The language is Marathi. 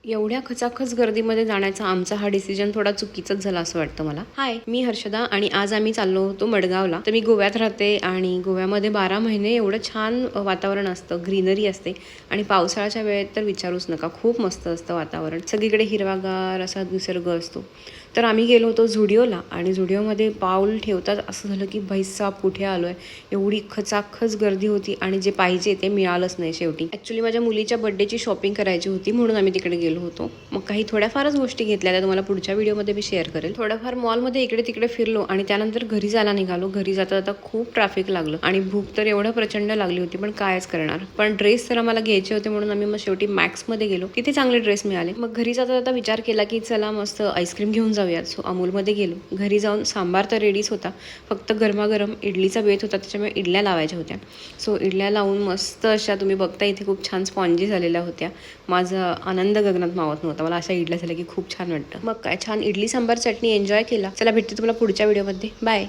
एवढ्या खचाखच गर्दीमध्ये जाण्याचा आमचा हा डिसिजन थोडा चुकीचाच झाला असं वाटतं मला. हाय, मी हर्षदा आणि आज आम्ही चाललो होतो मडगावला. तर मी गोव्यात राहते आणि गोव्यामध्ये 12 महिने एवढं छान वातावरण असतं, ग्रीनरी असते आणि पावसाळ्याच्या वेळेत तर विचारूच नका, खूप मस्त असतं वातावरण. सगळीकडे हिरवागार असा निसर्ग असतो. तर आम्ही गेलो होतो झुडिओला आणि झुडिओमध्ये पाऊल ठेवताच असं झालं की भाईसाब कुठे आलो आहे. एवढी खचाखच गर्दी होती आणि जे पाहिजे ते मिळालंच नाही शेवटी. ॲक्च्युली माझ्या मुलीच्या बड्डेची शॉपिंग करायची होती म्हणून आम्ही तिकडे गेलो होतो. मग काही थोड्याफारच गोष्टी घेतल्या, त्या तुम्हाला पुढच्या व्हिडिओमध्ये मी शेअर करेल. थोडंफार मॉलमध्ये इकडे तिकडे फिरलो आणि त्यानंतर घरी जायला निघालो. घरी जाता जाता खूप ट्रॅफिक लागलं आणि भूक तर एवढं प्रचंड लागली होती, पण कायच करणार. पण ड्रेस तर आम्हाला घ्यायचे होते म्हणून आम्ही मग शेवटी मॅक्समध्ये गेलो. तिथे चांगले ड्रेस मिळाले. मग घरी जाता जाता विचार केला की चला मस्त आईस्क्रीम घेऊन जाऊयात. सो अमूलमध्ये गेलो. घरी जाऊन सांबार तर रेडीच होता, फक्त गरमागरम इडलीचा बेत होता, त्याच्यामुळे इडल्या लावायच्या होत्या. सो इडल्या लावून मस्त अशा तुम्ही बघता इथे खूप छान स्पॉन्जी झालेल्या होत्या. माझा आनंद गगनात मावत नव्हता. मला अशा इडल्या झाल्या की खूप छान वाटतं. मग काय छान इडली सांबार चटणी एन्जॉय केला. चला भेटते तुम्हाला पुढच्या व्हिडिओमध्ये. बाय.